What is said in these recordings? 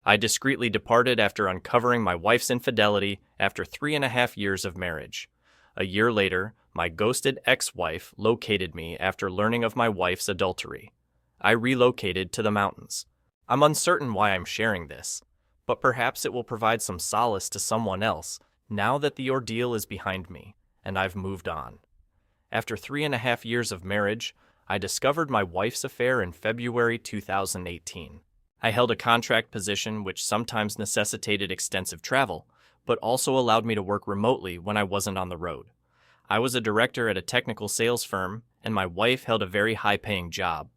I discreetly departed after uncovering my wife's infidelity after 3.5 years of marriage. A year later, my ghosted ex-wife located me after learning of my wife's adultery. I relocated to the mountains. I'm uncertain why I'm sharing this, but perhaps it will provide some solace to someone else now that the ordeal is behind me and I've moved on. After 3.5 years of marriage, I discovered my wife's affair in February 2018. I held a contract position which sometimes necessitated extensive travel, but also allowed me to work remotely when I wasn't on the road. I was a director at a technical sales firm, and my wife held a very high-paying job.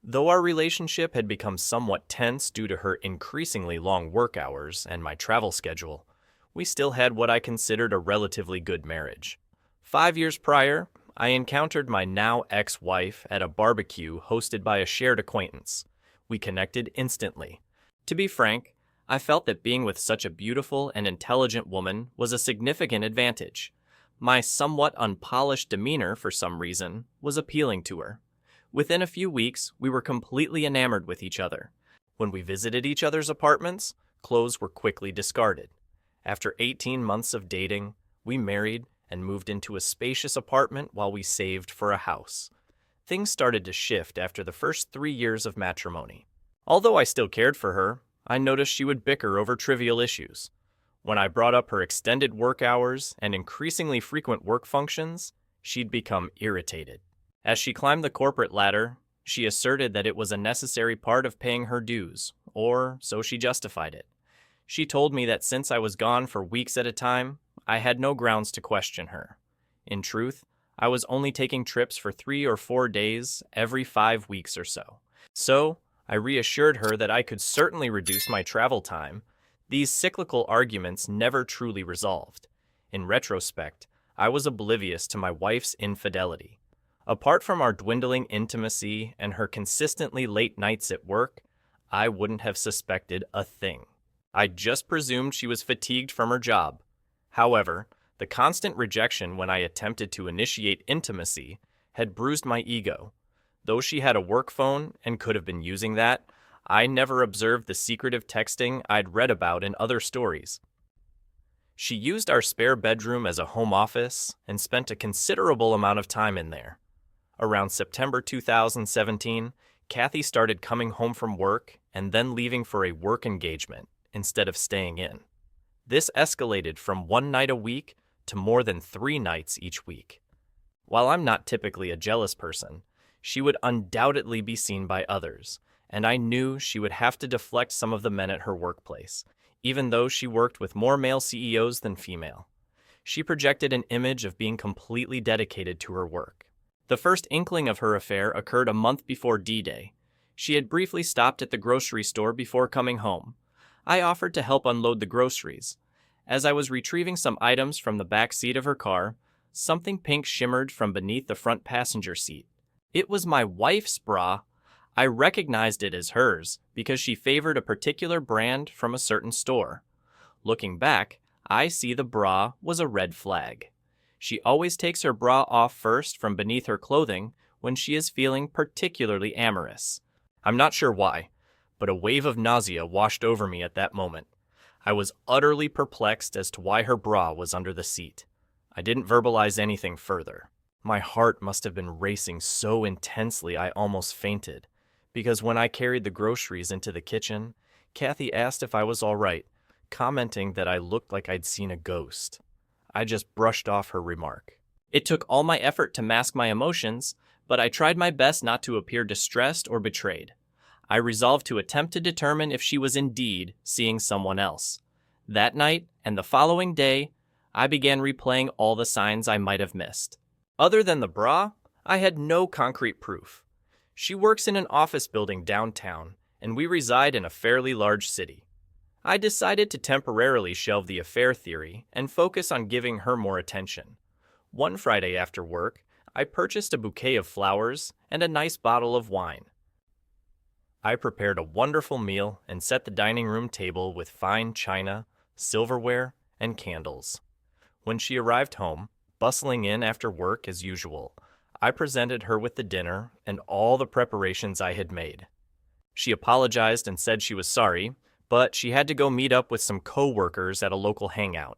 Though our relationship had become somewhat tense due to her increasingly long work hours and my travel schedule, we still had what I considered a relatively good marriage. 5 years prior, I encountered my now ex-wife at a barbecue hosted by a shared acquaintance. We connected instantly. To be frank, I felt that being with such a beautiful and intelligent woman was a significant advantage. My somewhat unpolished demeanor, for some reason, was appealing to her. Within a few weeks, we were completely enamored with each other. When we visited each other's apartments, clothes were quickly discarded. After 18 months of dating, we married and moved into a spacious apartment while we saved for a house. Things started to shift after the first 3 years of matrimony. Although I still cared for her, I noticed she would bicker over trivial issues. When I brought up her extended work hours and increasingly frequent work functions, she'd become irritated. As she climbed the corporate ladder, she asserted that it was a necessary part of paying her dues, or so she justified it. She told me that since I was gone for weeks at a time, I had no grounds to question her. In truth, I was only taking trips for 3 or 4 days every 5 weeks or so. So, I reassured her that I could certainly reduce my travel time. These cyclical arguments never truly resolved. In retrospect, I was oblivious to my wife's infidelity. Apart from our dwindling intimacy and her consistently late nights at work, I wouldn't have suspected a thing. I just presumed she was fatigued from her job. However, the constant rejection when I attempted to initiate intimacy had bruised my ego. Though she had a work phone and could have been using that, I never observed the secretive texting I'd read about in other stories. She used our spare bedroom as a home office and spent a considerable amount of time in there. Around September 2017, Kathy started coming home from work and then leaving for a work engagement instead of staying in. This escalated from 1 night a week to more than 3 nights each week. While I'm not typically a jealous person, she would undoubtedly be seen by others, and I knew she would have to deflect some of the men at her workplace, even though she worked with more male CEOs than female. She projected an image of being completely dedicated to her work. The first inkling of her affair occurred a month before D-Day. She had briefly stopped at the grocery store before coming home. I offered to help unload the groceries. As I was retrieving some items from the back seat of her car, something pink shimmered from beneath the front passenger seat. It was my wife's bra. I recognized it as hers because she favored a particular brand from a certain store. Looking back, I see the bra was a red flag. She always takes her bra off first from beneath her clothing when she is feeling particularly amorous. I'm not sure why, but a wave of nausea washed over me at that moment. I was utterly perplexed as to why her bra was under the seat. I didn't verbalize anything further. My heart must have been racing so intensely I almost fainted, because when I carried the groceries into the kitchen, Kathy asked if I was all right, commenting that I looked like I'd seen a ghost. I just brushed off her remark. It took all my effort to mask my emotions, but I tried my best not to appear distressed or betrayed. I resolved to attempt to determine if she was indeed seeing someone else. That night and the following day, I began replaying all the signs I might have missed. Other than the bra, I had no concrete proof. She works in an office building downtown, and we reside in a fairly large city. I decided to temporarily shelve the affair theory and focus on giving her more attention. One Friday after work, I purchased a bouquet of flowers and a nice bottle of wine. I prepared a wonderful meal and set the dining room table with fine china, silverware, and candles. When she arrived home, bustling in after work as usual, I presented her with the dinner and all the preparations I had made. She apologized and said she was sorry, but she had to go meet up with some co-workers at a local hangout.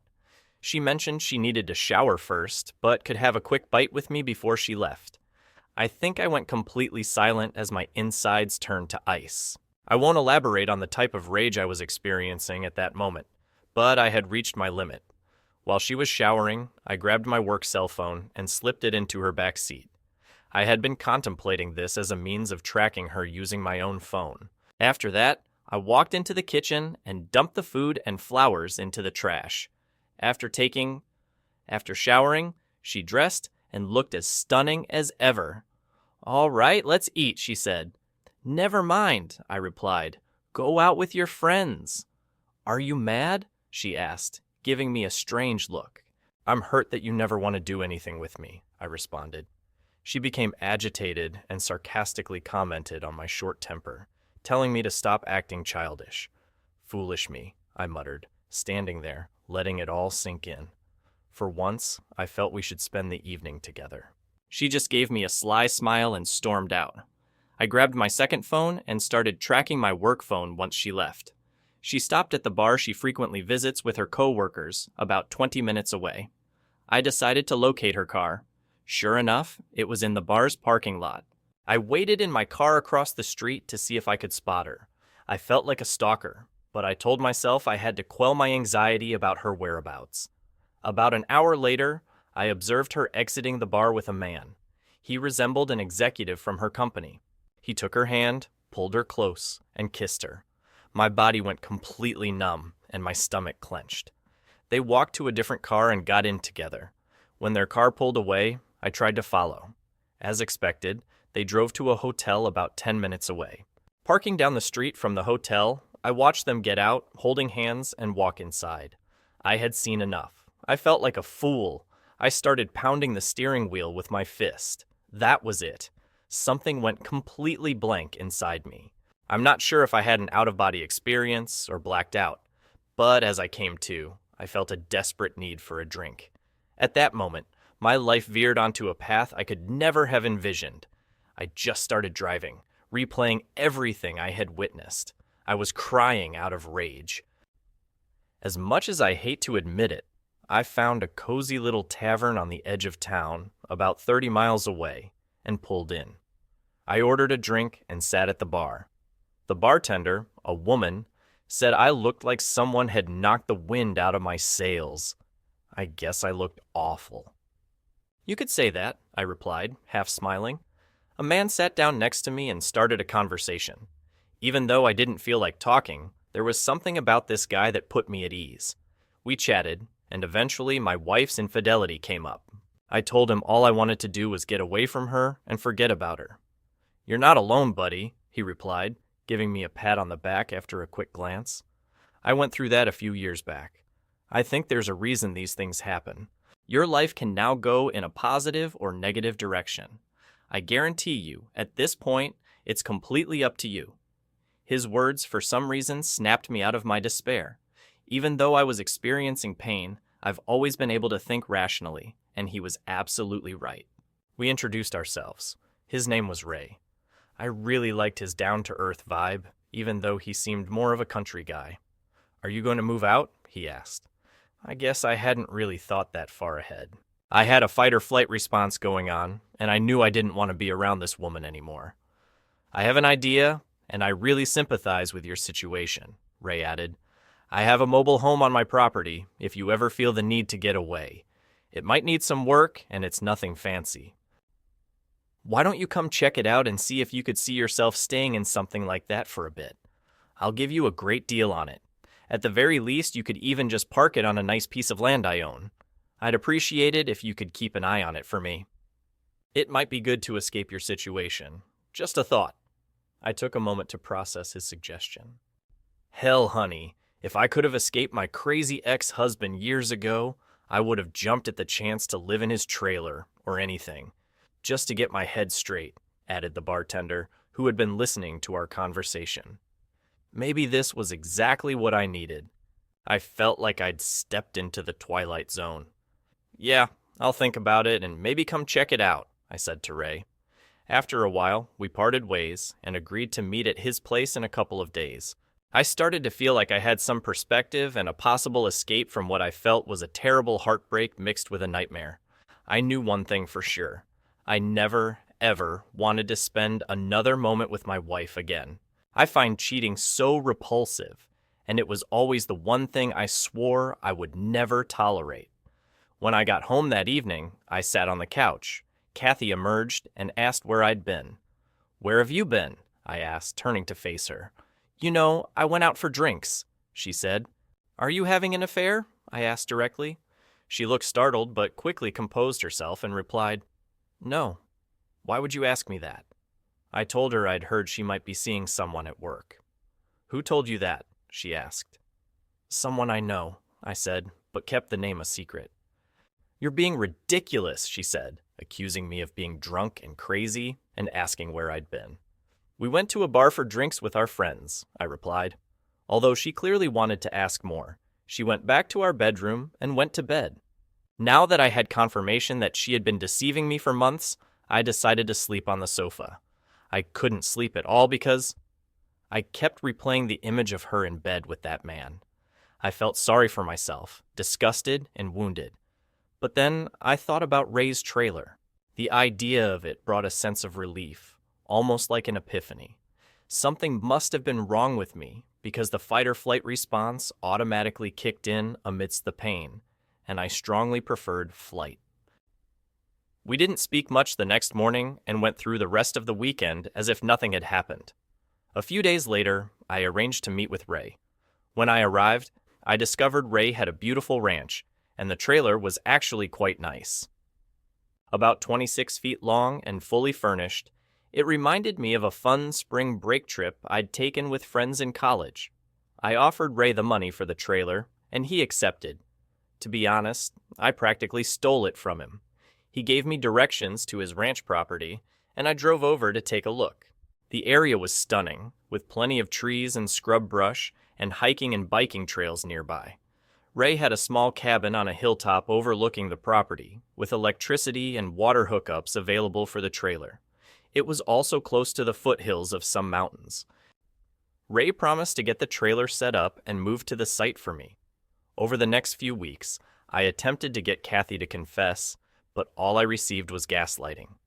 She mentioned she needed to shower first, but could have a quick bite with me before she left. I think I went completely silent as my insides turned to ice. I won't elaborate on the type of rage I was experiencing at that moment, but I had reached my limit. While she was showering, I grabbed my work cell phone and slipped it into her back seat. I had been contemplating this as a means of tracking her using my own phone. After that, I walked into the kitchen and dumped the food and flowers into the trash. After showering, she dressed and looked as stunning as ever. "All right, let's eat," she said. "Never mind," I replied. "Go out with your friends." "Are you mad?" she asked, giving me a strange look. "I'm hurt that you never want to do anything with me," I responded. She became agitated and sarcastically commented on my short temper, telling me to stop acting childish. "Foolish me," I muttered, standing there, letting it all sink in. For once, I felt we should spend the evening together. She just gave me a sly smile and stormed out. I grabbed my second phone and started tracking my work phone once she left. She stopped at the bar she frequently visits with her co-workers, about 20 minutes away. I decided to locate her car. Sure enough, it was in the bar's parking lot. I waited in my car across the street to see if I could spot her. I felt like a stalker, but I told myself I had to quell my anxiety about her whereabouts. About an hour later, I observed her exiting the bar with a man. He resembled an executive from her company. He took her hand, pulled her close, and kissed her. My body went completely numb, and my stomach clenched. They walked to a different car and got in together. When their car pulled away, I tried to follow. As expected, they drove to a hotel about 10 minutes away. Parking down the street from the hotel, I watched them get out, holding hands, and walk inside. I had seen enough. I felt like a fool. I started pounding the steering wheel with my fist. That was it. Something went completely blank inside me. I'm not sure if I had an out-of-body experience or blacked out, but as I came to, I felt a desperate need for a drink. At that moment, my life veered onto a path I could never have envisioned. I just started driving, replaying everything I had witnessed. I was crying out of rage. As much as I hate to admit it, I found a cozy little tavern on the edge of town, about 30 miles away, and pulled in. I ordered a drink and sat at the bar. The bartender, a woman, said I looked like someone had knocked the wind out of my sails. I guess I looked awful. "You could say that," I replied, half smiling. A man sat down next to me and started a conversation. Even though I didn't feel like talking, there was something about this guy that put me at ease. We chatted, and eventually my wife's infidelity came up. I told him all I wanted to do was get away from her and forget about her. "You're not alone, buddy," he replied, giving me a pat on the back after a quick glance. I went through that a few years back. I think there's a reason these things happen. Your life can now go in a positive or negative direction. I guarantee you, at this point, it's completely up to you. His words, for some reason, snapped me out of my despair. Even though I was experiencing pain, I've always been able to think rationally, and he was absolutely right. We introduced ourselves. His name was Ray. I really liked his down-to-earth vibe, even though he seemed more of a country guy. "Are you going to move out?" he asked. I guess I hadn't really thought that far ahead. I had a fight-or-flight response going on, and I knew I didn't want to be around this woman anymore. "I have an idea, and I really sympathize with your situation," Ray added. "I have a mobile home on my property if you ever feel the need to get away. It might need some work, and it's nothing fancy. Why don't you come check it out and see if you could see yourself staying in something like that for a bit? I'll give you a great deal on it. At the very least, you could even just park it on a nice piece of land I own. I'd appreciate it if you could keep an eye on it for me. It might be good to escape your situation. Just a thought." I took a moment to process his suggestion. Hell, honey, if I could have escaped my crazy ex-husband years ago, I would have jumped at the chance to live in his trailer, or anything. "Just to get my head straight," added the bartender, who had been listening to our conversation. Maybe this was exactly what I needed. I felt like I'd stepped into the Twilight Zone. "Yeah, I'll think about it and maybe come check it out," I said to Ray. After a while, we parted ways and agreed to meet at his place in a couple of days. I started to feel like I had some perspective and a possible escape from what I felt was a terrible heartbreak mixed with a nightmare. I knew one thing for sure. I never, ever wanted to spend another moment with my wife again. I find cheating so repulsive, and it was always the one thing I swore I would never tolerate. When I got home that evening, I sat on the couch. Kathy emerged and asked where I'd been. "Where have you been?" I asked, turning to face her. "You know, I went out for drinks," she said. "Are you having an affair?" I asked directly. She looked startled but quickly composed herself and replied, "No. Why would you ask me that?" I told her I'd heard she might be seeing someone at work. "Who told you that?" she asked. "Someone I know," I said, but kept the name a secret. "You're being ridiculous," she said, accusing me of being drunk and crazy and asking where I'd been. "We went to a bar for drinks with our friends," I replied. Although she clearly wanted to ask more, she went back to our bedroom and went to bed. Now that I had confirmation that she had been deceiving me for months, I decided to sleep on the sofa. I couldn't sleep at all because I kept replaying the image of her in bed with that man. I felt sorry for myself, disgusted and wounded. But then I thought about Ray's trailer. The idea of it brought a sense of relief, almost like an epiphany. Something must have been wrong with me because the fight-or-flight response automatically kicked in amidst the pain, and I strongly preferred flight. We didn't speak much the next morning and went through the rest of the weekend as if nothing had happened. A few days later, I arranged to meet with Ray. When I arrived, I discovered Ray had a beautiful ranch, and the trailer was actually quite nice. About 26 feet long and fully furnished, it reminded me of a fun spring break trip I'd taken with friends in college. I offered Ray the money for the trailer, and he accepted. To be honest, I practically stole it from him. He gave me directions to his ranch property, and I drove over to take a look. The area was stunning, with plenty of trees and scrub brush, and hiking and biking trails nearby. Ray had a small cabin on a hilltop overlooking the property, with electricity and water hookups available for the trailer. It was also close to the foothills of some mountains. Ray promised to get the trailer set up and move to the site for me. Over the next few weeks, I attempted to get Kathy to confess, but all I received was gaslighting.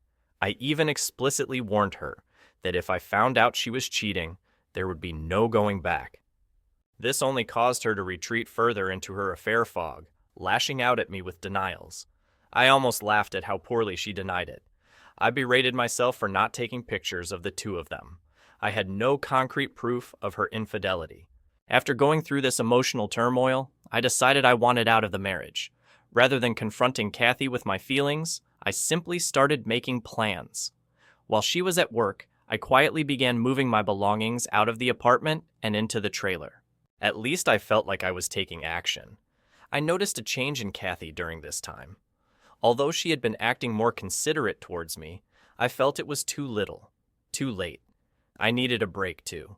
I even explicitly warned her that if I found out she was cheating, there would be no going back. This only caused her to retreat further into her affair fog, lashing out at me with denials. I almost laughed at how poorly she denied it. I berated myself for not taking pictures of the two of them. I had no concrete proof of her infidelity. After going through this emotional turmoil, I decided I wanted out of the marriage. Rather than confronting Kathy with my feelings, I simply started making plans. While she was at work, I quietly began moving my belongings out of the apartment and into the trailer. At least I felt like I was taking action. I noticed a change in Kathy during this time. Although she had been acting more considerate towards me, I felt it was too little, too late. I needed a break too.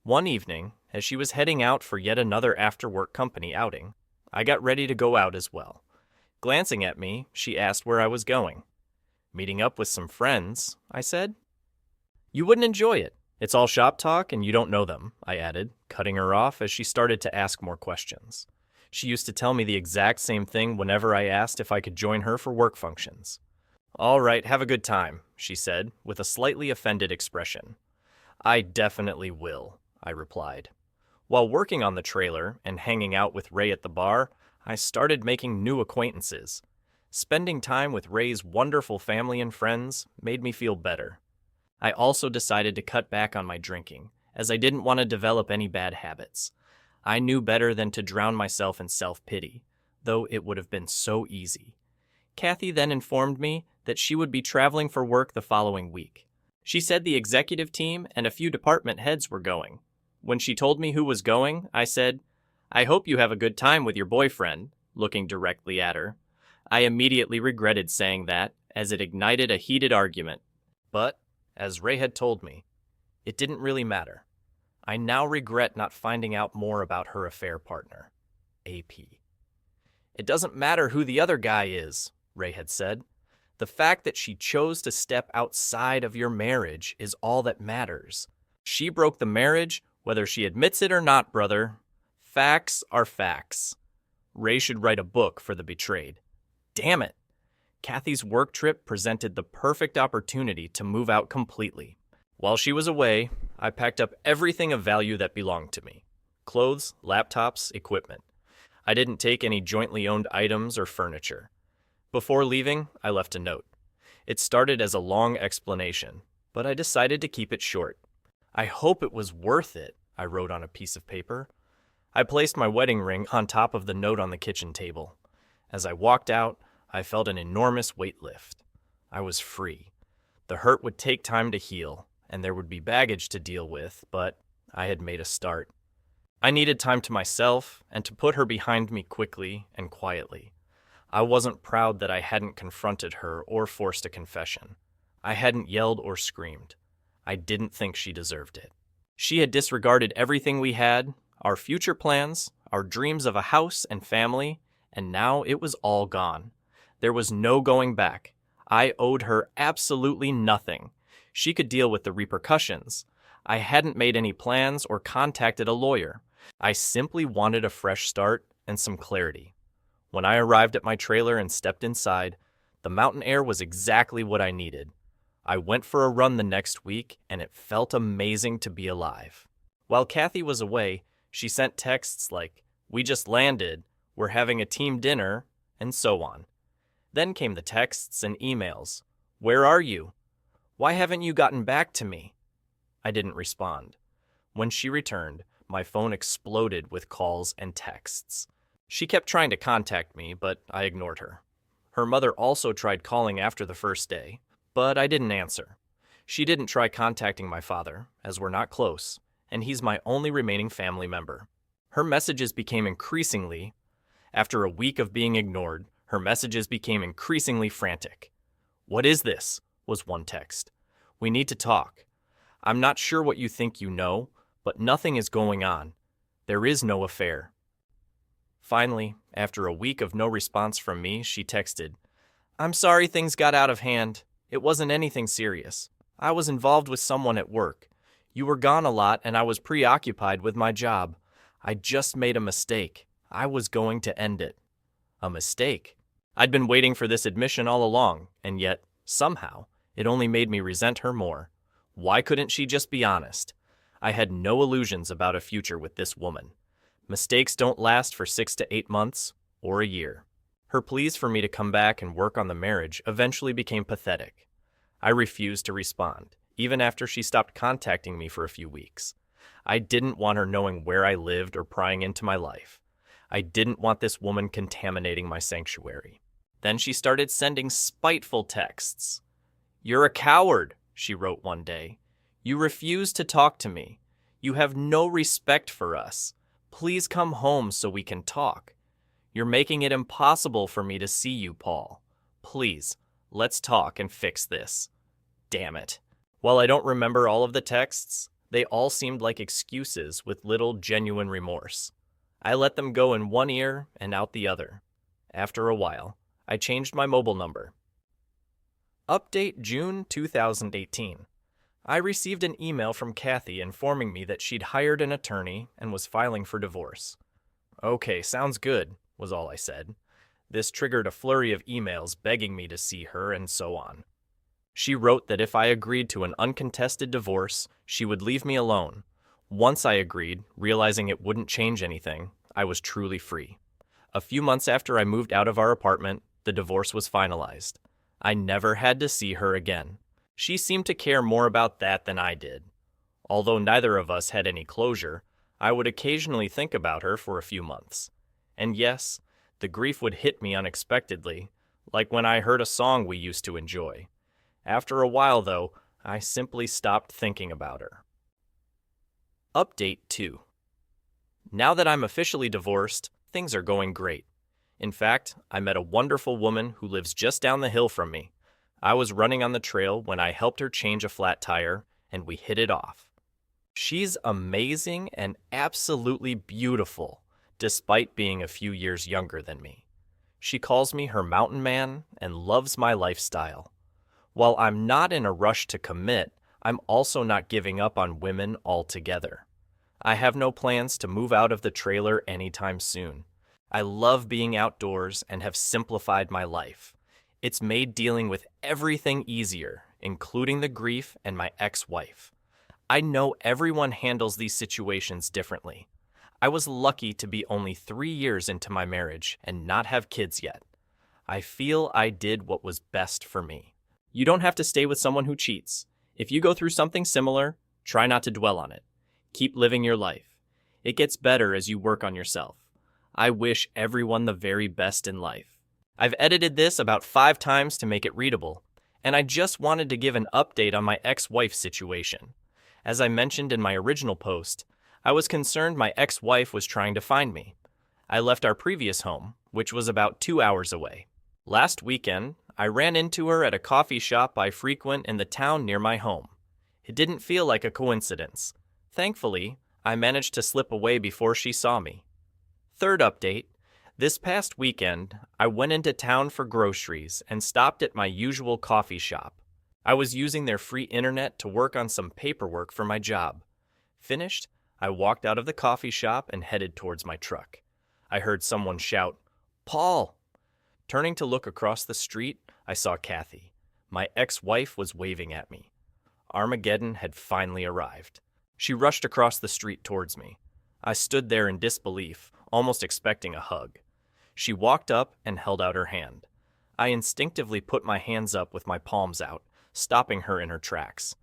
One evening, as she was heading out for yet another after-work company outing, I got ready to go out as well. Glancing at me, she asked where I was going. "Meeting up with some friends," I said. "You wouldn't enjoy it. It's all shop talk and you don't know them," I added, cutting her off as she started to ask more questions. She used to tell me the exact same thing whenever I asked if I could join her for work functions. "All right, have a good time," she said, with a slightly offended expression. "I definitely will," I replied. While working on the trailer and hanging out with Ray at the bar, I started making new acquaintances. Spending time with Ray's wonderful family and friends made me feel better. I also decided to cut back on my drinking, as I didn't want to develop any bad habits. I knew better than to drown myself in self-pity, though it would have been so easy. Kathy then informed me that she would be traveling for work the following week. She said the executive team and a few department heads were going. When she told me who was going, I said, "I hope you have a good time with your boyfriend," looking directly at her. I immediately regretted saying that, as it ignited a heated argument. But, as Ray had told me, it didn't really matter. I now regret not finding out more about her affair partner, AP. "It doesn't matter who the other guy is," Ray had said. The fact that she chose to step outside of your marriage is all that matters. She broke the marriage, whether she admits it or not, brother. Facts are facts. Ray should write a book for the betrayed. Damn it. Kathy's work trip presented the perfect opportunity to move out completely. While she was away, I packed up everything of value that belonged to me. Clothes, laptops, equipment. I didn't take any jointly owned items or furniture. Before leaving, I left a note. It started as a long explanation, but I decided to keep it short. I hope it was worth it, I wrote on a piece of paper. I placed my wedding ring on top of the note on the kitchen table. As I walked out, I felt an enormous weight lift. I was free. The hurt would take time to heal, and there would be baggage to deal with, but I had made a start. I needed time to myself and to put her behind me quickly and quietly. I wasn't proud that I hadn't confronted her or forced a confession. I hadn't yelled or screamed. I didn't think she deserved it. She had disregarded everything we had, our future plans, our dreams of a house and family, and now it was all gone. There was no going back. I owed her absolutely nothing. She could deal with the repercussions. I hadn't made any plans or contacted a lawyer. I simply wanted a fresh start and some clarity. When I arrived at my trailer and stepped inside, the mountain air was exactly what I needed. I went for a run the next week, and it felt amazing to be alive. While Kathy was away, she sent texts like, "We just landed," "We're having a team dinner," and so on. Then came the texts and emails. "Where are you? Why haven't you gotten back to me?" I didn't respond. When she returned, my phone exploded with calls and texts. She kept trying to contact me, but I ignored her. Her mother also tried calling after the first day, but I didn't answer. She didn't try contacting my father, as we're not close, and he's my only remaining family member. Her messages became increasingly, after a week of being ignored, her messages became increasingly frantic. "What is this?" was one text. "We need to talk. I'm not sure what you think you know, but nothing is going on. There is no affair." Finally, after a week of no response from me, she texted, "I'm sorry things got out of hand. It wasn't anything serious. I was involved with someone at work. You were gone a lot and I was preoccupied with my job. I just made a mistake. I was going to end it." A mistake? I'd been waiting for this admission all along, and yet, somehow, it only made me resent her more. Why couldn't she just be honest? I had no illusions about a future with this woman. Mistakes don't last for 6 to 8 months or a year. Her pleas for me to come back and work on the marriage eventually became pathetic. I refused to respond, even after she stopped contacting me for a few weeks. I didn't want her knowing where I lived or prying into my life. I didn't want this woman contaminating my sanctuary. Then she started sending spiteful texts. "You're a coward," she wrote one day. "You refuse to talk to me. You have no respect for us. Please come home so we can talk. You're making it impossible for me to see you, Paul. Please, let's talk and fix this." Damn it. While I don't remember all of the texts, they all seemed like excuses with little genuine remorse. I let them go in one ear and out the other. After a while, I changed my mobile number. Update June 2018. I received an email from Kathy informing me that she'd hired an attorney and was filing for divorce. "Okay, sounds good," was all I said. This triggered a flurry of emails begging me to see her and so on. She wrote that if I agreed to an uncontested divorce, she would leave me alone. Once I agreed, realizing it wouldn't change anything, I was truly free. A few months after I moved out of our apartment, the divorce was finalized. I never had to see her again. She seemed to care more about that than I did. Although neither of us had any closure, I would occasionally think about her for a few months. And yes, the grief would hit me unexpectedly, like when I heard a song we used to enjoy. After a while, though, I simply stopped thinking about her. Update 2. Now that I'm officially divorced, things are going great. In fact, I met a wonderful woman who lives just down the hill from me. I was running on the trail when I helped her change a flat tire, and we hit it off. She's amazing and absolutely beautiful, despite being a few years younger than me. She calls me her mountain man and loves my lifestyle. While I'm not in a rush to commit, I'm also not giving up on women altogether. I have no plans to move out of the trailer anytime soon. I love being outdoors and have simplified my life. It's made dealing with everything easier, including the grief and my ex-wife. I know everyone handles these situations differently. I was lucky to be only 3 years into my marriage and not have kids yet. I feel I did what was best for me. You don't have to stay with someone who cheats. If you go through something similar, try not to dwell on it. Keep living your life. It gets better as you work on yourself. I wish everyone the very best in life. I've edited this about 5 times to make it readable, and I just wanted to give an update on my ex-wife situation. As I mentioned in my original post, I was concerned my ex-wife was trying to find me. I left our previous home, which was about 2 hours away. Last weekend, I ran into her at a coffee shop I frequent in the town near my home. It didn't feel like a coincidence. Thankfully, I managed to slip away before she saw me. Third update, this past weekend, I went into town for groceries and stopped at my usual coffee shop. I was using their free internet to work on some paperwork for my job. Finished, I walked out of the coffee shop and headed towards my truck. I heard someone shout, "Paul!" Turning to look across the street, I saw Kathy. My ex-wife was waving at me. Armageddon had finally arrived. She rushed across the street towards me. I stood there in disbelief, almost expecting a hug. She walked up and held out her hand. I instinctively put my hands up with my palms out, stopping her in her tracks.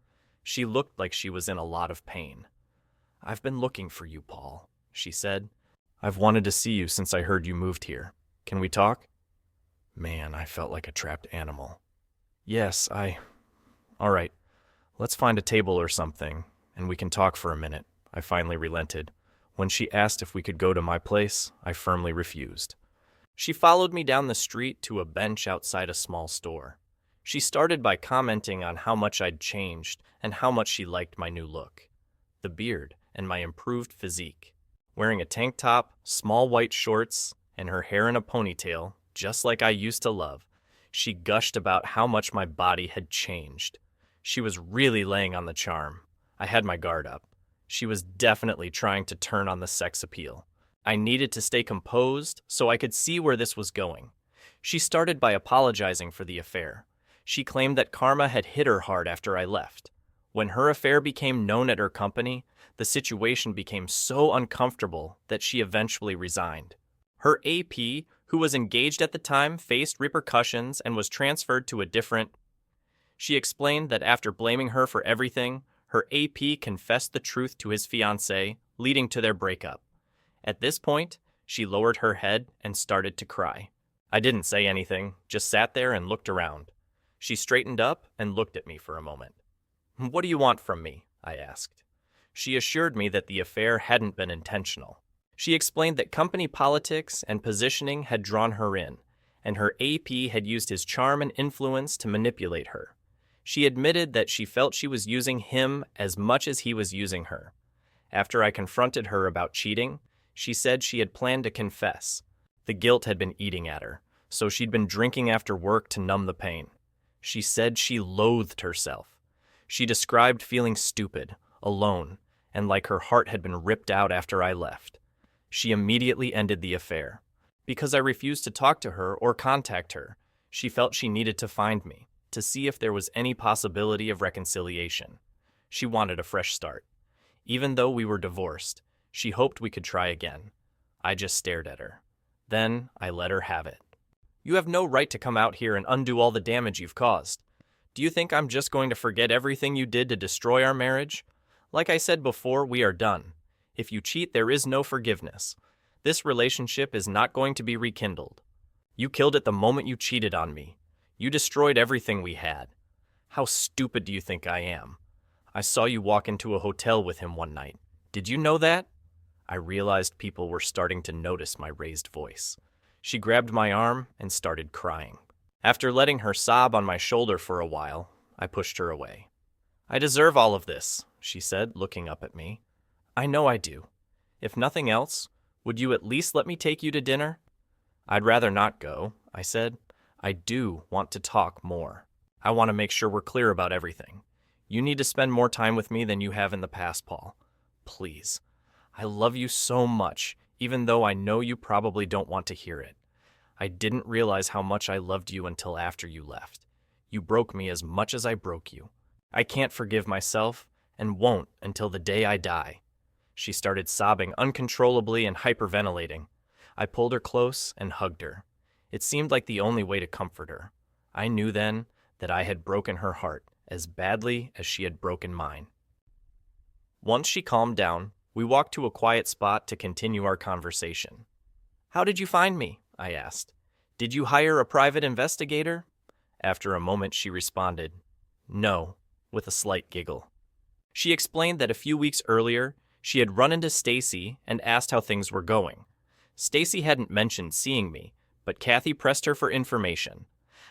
She looked like she was in a lot of pain. "I've been looking for you, Paul," she said. "I've wanted to see you since I heard you moved here. Can we talk?" Man, I felt like a trapped animal. "Yes, All right, let's find a table or something, and we can talk for a minute," I finally relented. When she asked if we could go to my place, I firmly refused. She followed me down the street to a bench outside a small store. She started by commenting on how much I'd changed and how much she liked my new look. The beard and my improved physique. Wearing a tank top, small white shorts, and her hair in a ponytail, just like I used to love, she gushed about how much my body had changed. She was really laying on the charm. I had my guard up. She was definitely trying to turn on the sex appeal. I needed to stay composed so I could see where this was going. She started by apologizing for the affair. She claimed that karma had hit her hard after I left. When her affair became known at her company, the situation became so uncomfortable that she eventually resigned. Her AP, who was engaged at the time, faced repercussions and was transferred to a different. She explained that after blaming her for everything, her AP confessed the truth to his fiancée, leading to their breakup. At this point, she lowered her head and started to cry. I didn't say anything, just sat there and looked around. She straightened up and looked at me for a moment. "What do you want from me?" I asked. She assured me that the affair hadn't been intentional. She explained that company politics and positioning had drawn her in, and her AP had used his charm and influence to manipulate her. She admitted that she felt she was using him as much as he was using her. After I confronted her about cheating, she said she had planned to confess. The guilt had been eating at her, so she'd been drinking after work to numb the pain. She said she loathed herself. She described feeling stupid, alone, and like her heart had been ripped out after I left. She immediately ended the affair. Because I refused to talk to her or contact her, she felt she needed to find me, to see if there was any possibility of reconciliation. She wanted a fresh start. Even though we were divorced, she hoped we could try again. I just stared at her. Then I let her have it. "You have no right to come out here and undo all the damage you've caused. Do you think I'm just going to forget everything you did to destroy our marriage? Like I said before, we are done. If you cheat, there is no forgiveness. This relationship is not going to be rekindled. You killed it the moment you cheated on me. You destroyed everything we had. How stupid do you think I am? I saw you walk into a hotel with him one night. Did you know that?" I realized people were starting to notice my raised voice. She grabbed my arm and started crying. After letting her sob on my shoulder for a while, I pushed her away. "I deserve all of this," she said, looking up at me. "I know I do. If nothing else, would you at least let me take you to dinner?" I'd rather not go, I said. I do want to talk more. I want to make sure we're clear about everything. You need to spend more time with me than you have in the past, Paul. Please. I love you so much, even though I know you probably don't want to hear it. I didn't realize how much I loved you until after you left. You broke me as much as I broke you. I can't forgive myself, and won't until the day I die. She started sobbing uncontrollably and hyperventilating. I pulled her close and hugged her. It seemed like the only way to comfort her. I knew then that I had broken her heart as badly as she had broken mine. Once she calmed down, we walked to a quiet spot to continue our conversation. "How did you find me?" I asked. "Did you hire a private investigator?" After a moment, she responded, "No," with a slight giggle. She explained that a few weeks earlier, she had run into Stacy and asked how things were going. Stacy hadn't mentioned seeing me, but Kathy pressed her for information.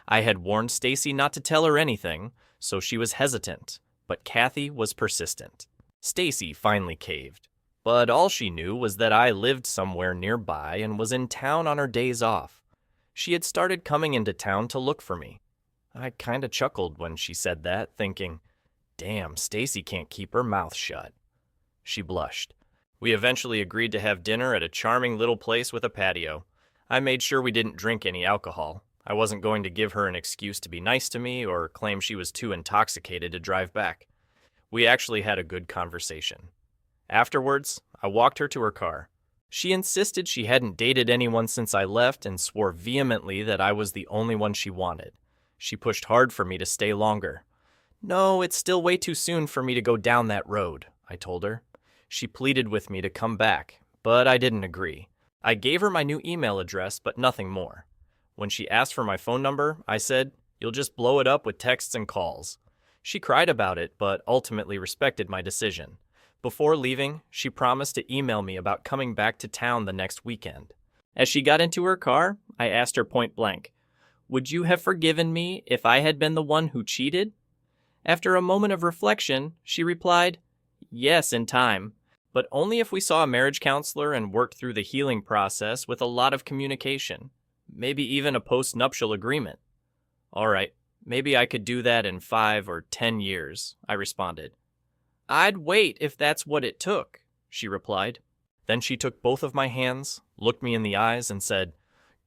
I had warned Stacy not to tell her anything, so she was hesitant, but Kathy was persistent. Stacy finally caved, but all she knew was that I lived somewhere nearby and was in town on her days off. She had started coming into town to look for me. I kinda chuckled when she said that, thinking, damn, Stacy can't keep her mouth shut. She blushed. We eventually agreed to have dinner at a charming little place with a patio. I made sure we didn't drink any alcohol. I wasn't going to give her an excuse to be nice to me or claim she was too intoxicated to drive back. We actually had a good conversation. Afterwards, I walked her to her car. She insisted she hadn't dated anyone since I left and swore vehemently that I was the only one she wanted. She pushed hard for me to stay longer. "No, it's still way too soon for me to go down that road," I told her. She pleaded with me to come back, but I didn't agree. I gave her my new email address, but nothing more. When she asked for my phone number, I said, "You'll just blow it up with texts and calls." She cried about it, but ultimately respected my decision. Before leaving, she promised to email me about coming back to town the next weekend. As she got into her car, I asked her point blank, "Would you have forgiven me if I had been the one who cheated?" After a moment of reflection, she replied, "Yes, in time, but only if we saw a marriage counselor and worked through the healing process with a lot of communication, maybe even a post-nuptial agreement." "All right, maybe I could do that in 5 or 10 years, I responded. "I'd wait if that's what it took," she replied. Then she took both of my hands, looked me in the eyes, and said,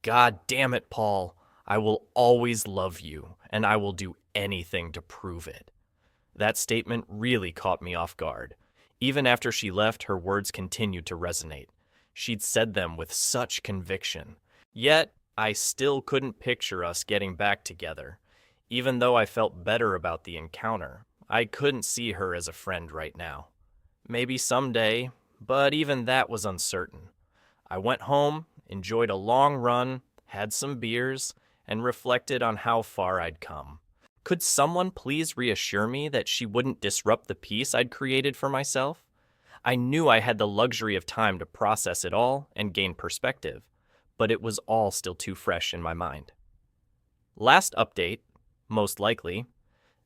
"God damn it, Paul, I will always love you, and I will do anything to prove it." That statement really caught me off guard. Even after she left, her words continued to resonate. She'd said them with such conviction. Yet, I still couldn't picture us getting back together. Even though I felt better about the encounter, I couldn't see her as a friend right now. Maybe someday, but even that was uncertain. I went home, enjoyed a long run, had some beers, and reflected on how far I'd come. Could someone please reassure me that she wouldn't disrupt the peace I'd created for myself? I knew I had the luxury of time to process it all and gain perspective, but it was all still too fresh in my mind. Last update, most likely,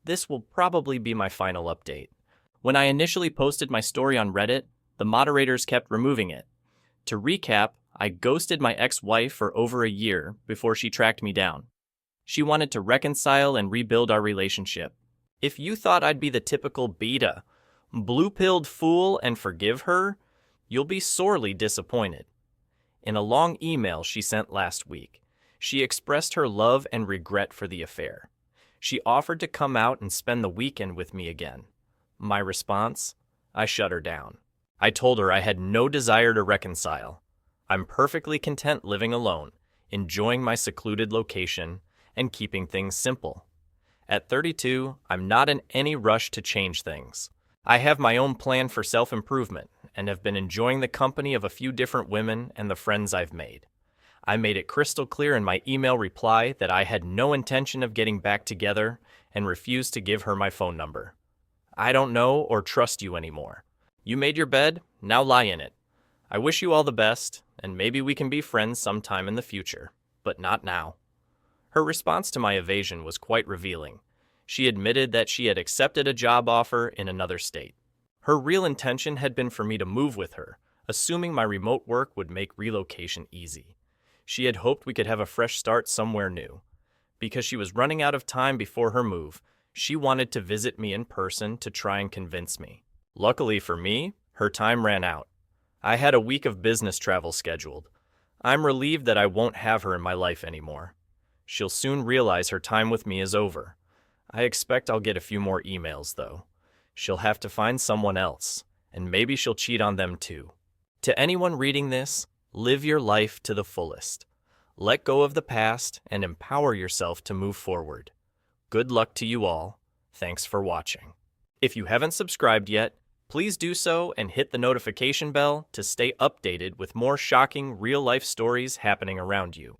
this will probably be my final update. When I initially posted my story on Reddit, the moderators kept removing it. To recap, I ghosted my ex-wife for over a year before she tracked me down. She wanted to reconcile and rebuild our relationship. If you thought I'd be the typical beta, blue-pilled fool and forgive her, you'll be sorely disappointed. In a long email she sent last week, she expressed her love and regret for the affair. She offered to come out and spend the weekend with me again. My response? I shut her down. I told her I had no desire to reconcile. I'm perfectly content living alone, enjoying my secluded location, and keeping things simple. At 32, I'm not in any rush to change things. I have my own plan for self-improvement and have been enjoying the company of a few different women and the friends I've made. I made it crystal clear in my email reply that I had no intention of getting back together and refused to give her my phone number. I don't know or trust you anymore. You made your bed, now lie in it. I wish you all the best, and maybe we can be friends sometime in the future, but not now. Her response to my evasion was quite revealing. She admitted that she had accepted a job offer in another state. Her real intention had been for me to move with her, assuming my remote work would make relocation easy. She had hoped we could have a fresh start somewhere new. Because she was running out of time before her move, she wanted to visit me in person to try and convince me. Luckily for me, her time ran out. I had a week of business travel scheduled. I'm relieved that I won't have her in my life anymore. She'll soon realize her time with me is over. I expect I'll get a few more emails, though. She'll have to find someone else, and maybe she'll cheat on them too. To anyone reading this, live your life to the fullest. Let go of the past and empower yourself to move forward. Good luck to you all. Thanks for watching. If you haven't subscribed yet, please do so and hit the notification bell to stay updated with more shocking real-life stories happening around you.